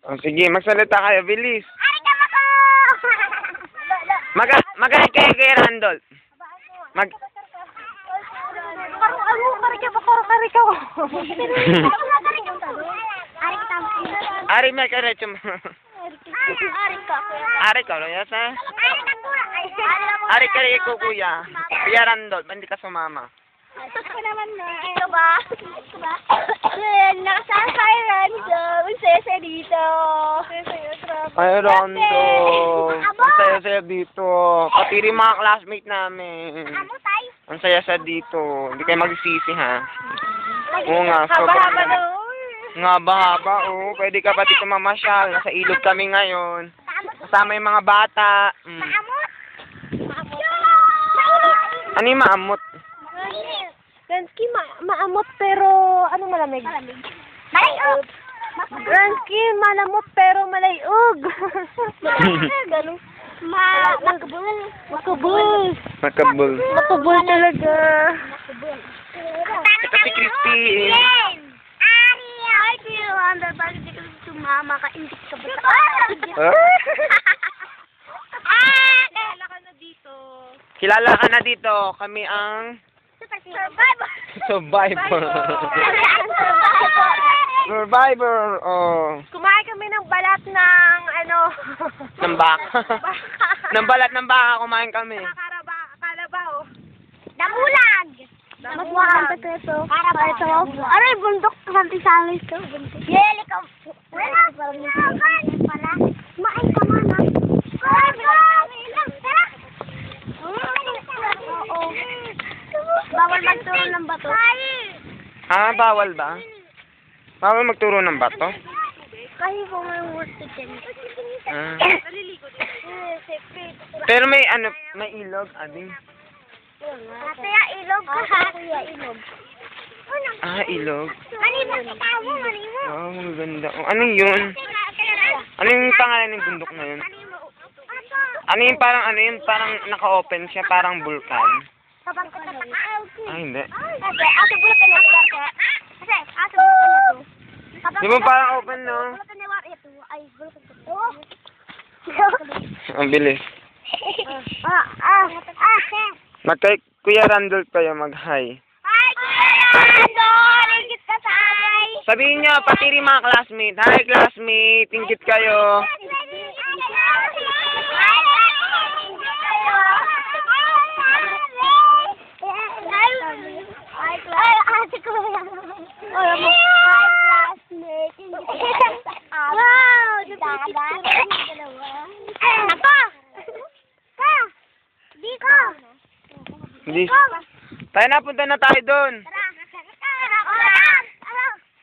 Oh, sige, magsalita kayo, bilis. Ari ka mo ko! Magalit kayo kay Randolph. Ari may karecho mo. Ari ka, yasa? Ari ka rin ko, kuya. Kuya Randolph, hindi ka sumama. Ito naman na. Ito ba? Nakasasay Randolph. Ang saya dito. Ay, Randolph. Ang saya-saya dito. Pati rin mga classmate namin. Ang saya-saya dito. Hindi kayo magsisisi, ha? Oo nga. Haba-haba doon. Nga ba, oo. Pwede ka pa dito mamasyal. Nasa ilog kami ngayon. Kasama yung mga bata. Ano yung maamot? Ransky, maamot pero ano malamig? Malayog! Ransky, malamot pero malayog! Ganun. Makabul. Makabul talaga. Ito si Christine. Ay, Kuya Wanda, bakit di ka sumama ka? Indik ka ba? Kilala ka na dito. Kilala ka na dito. Kami ang Survivor. Oh. Kumain kami ng balat ng ano. Ng baka. Ng balat ng baka kumain kami. Kalabaw. Damulag. Mas 100 peso. Karabaw. Aray, bundok. Santi-sanay ito. Yeli ka. Wala. Kumain ka man. Bawal magturo ng bato. Ah, bawal ba? Bawal magturo ng bato? Kasi po may wusto dyan. Ah. Pero may ano, may ilog, ading. Kaya ilog ka. Kaya ilog. Ah, ilog. Manimo sa tao, manimo. Oh, maganda. Oh, ano yun? Ano yung pangalan ng bundok na yun? Ano yung parang naka-open siya, parang vulkan. Ah, hindi. Aso bulkan na ito. Kasi, aso bulkan na ito. Di ba parang open, no? Bulkan na ito. Ay, bulkan ito. Ang bilis. Magkay Kuya Randolph kayo mag-hi. Hi, Kuya Randolph! Ingit ka sa ay! Sabihin nyo, pati rin mga classmate. Hi, classmate. Ingit kayo. Hindi. Tayo na, punta na tayo doon.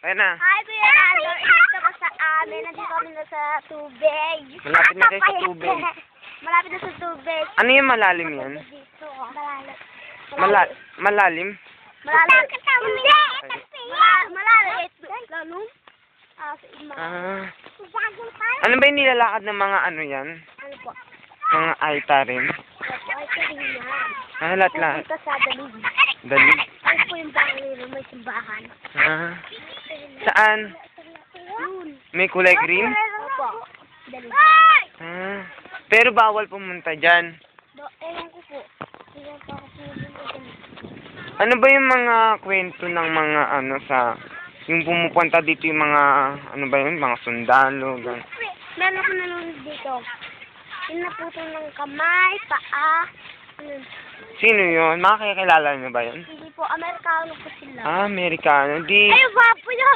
Tayo na. Hi, Kuya Randolph. Ingit ka ba sa amin? Nandito kami na sa tubig. Malapit na kayo sa tubig. Malapit na sa tubig. Ano yung malalim yan? Dito. Malalim? Malalim. Hindi. Malalim. Lalong. Ah. Ano ba yung nilalakad ng mga ano yan? Ano po? Mga aita rin? Ah, lahat. Ito sa dalig. Dalig. Ano po yung bahay na may simbahan? Ah. Saan? May kulay green? Opo. Dalig. Ah. Pero bawal pumunta dyan. Ewan ko po. Ano ba yung mga kwento ng mga ano sa yung pumupunta dito yung mga ano ba yun? Mga sundalo, gano'n. Meron ako nanonood dito. Yung naputol ng kamay, paa. Sino yun? Makakilala niyo ba yun? Hindi po, Amerikano po sila. Ah, Amerikano. Di... Ay, baboy na!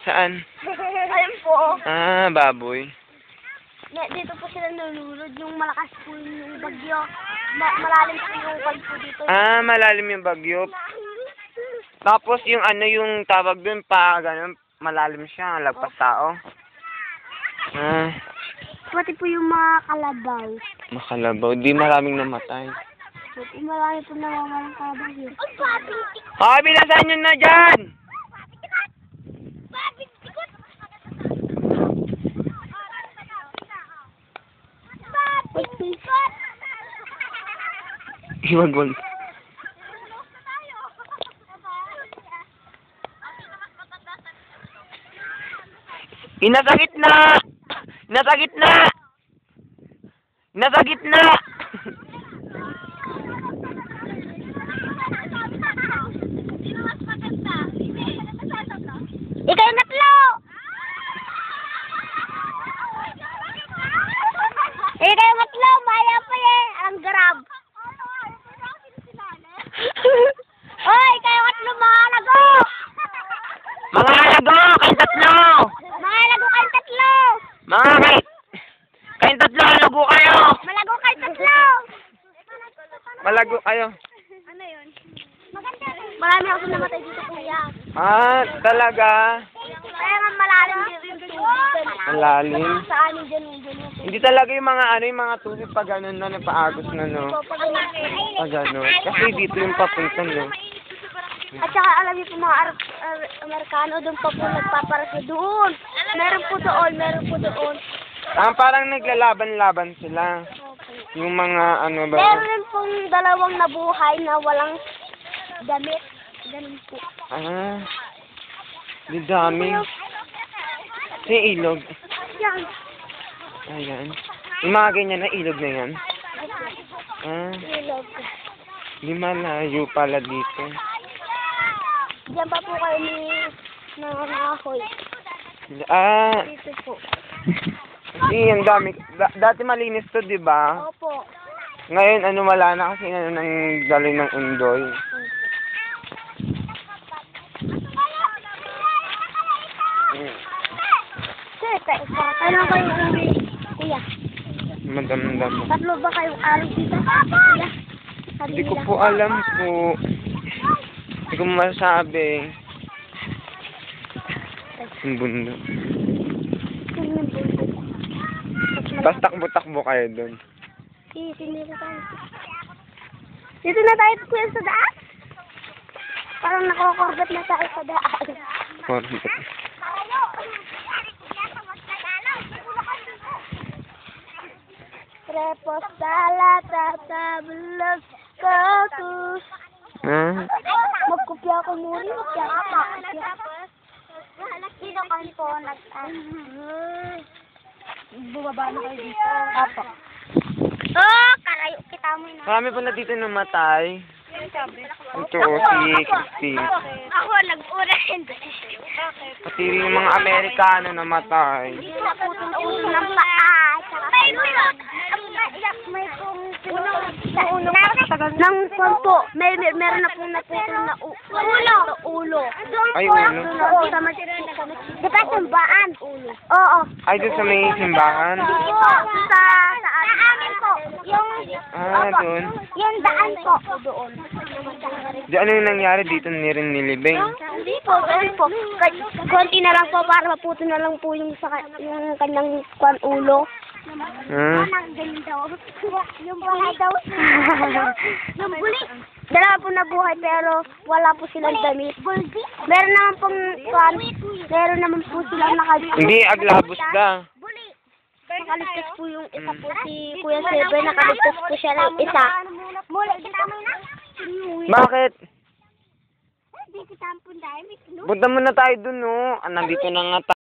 Saan? Ayun po. Ah, baboy. Dito po sila nalulod. Yung malakas po yung bagyo. Malalim po yung bagyo dito. Ah, malalim yung bagyo. Tapos yung ano yung tawag dun pa, ganun, malalim siya, lagpas tao. Ah, Pati po yung mga kalabaw. makalabaw. Di maraming namatay. Pati marami po nawawalang kalabaw yun. Ah, binasan nyo na dyan! Iwag-wag. Nasa gitna! Nasa gitna! Nasa gitna! Ikaw yung natlo! Ikaw yung natlo! Maya pa yan! Ang grab! Oy! Ikaw yung natlo mga lago! Mga lago! Kayong tatlo! Mga lago kayong tatlo! Kayong tatlo! Lago kayo! Malago kayong tatlo! Malago kayo. Ano yun? Maganda. Marami ako namatay dito kuya. Ah, talaga? Kaya nga malalim dito yung tubig. Malalim? Sa amin dyan. Hindi talaga yung mga yung mga tubig pa ganun na napaagos na, no? Pa ganun. Kasi dito yung papunta, no? At saka alam niyo po mga Amerikano, doon pa po nagpaparasa doon. Meron po doon. Ah, parang naglalaban-laban sila. Yung mga ba? Meron rin pong dalawang nabuhay na walang damit. Ganun po. Ah, di dami. Sa ilog. Yan. Ayan. Yung mga ganyan na ilog na yan. Ah, Ilog. di malayo pala dito. Diyan pa po kayo ni nangangahoy. Ah, Dito po. ang dami. Dati malinis to, di ba? Opo. Ngayon, wala na kasi nang daloy ng undoy. Ano kayo kuya? Madam-dam. Tatlo ba kayong araw dito? Kuya? Hindi ko po alam po. Hindi ko masabi. Ang bundok. Tapos takbo-takbo kayo doon. Dito na tayo kuya sa daan? Parang nakokorbat na tayo sa daan. Korbit. Repostala tatablos kakus. Magkopya ako muli, magkopya ka. Sino kan po bumaba na kayo dito? Apo. Oh, karayo kita mo na. Marami po na dito namatay. Ito, si Christine. Ako nag-una hindi. Pati rin yung mga Amerikano namatay. Naputol-putol ng paa. May pong ng po, meron na pong naputol na ulo. Ay, ulo? Oo, sa diba simbaan? Ulo. Oo. Ay, doon sa may simbahan? Sa amin po. Ah, doon. Yung daan po. Doon. Di ano yung nangyari dito ni rin nilibing? Hindi po, doon po. Konti na lang po para maputol na lang po yung kanyang ulo. Yung buhay daw. Yung buli. Dalawa po na buhay pero wala po silang damit. Meron naman po silang Hindi, aglabos da. Nakaligtas po yung isa po si Kuya Silver. Nakaligtas po siya ng isa. Bakit? Punta muna tayo dun, no? Nandito na nga tayo.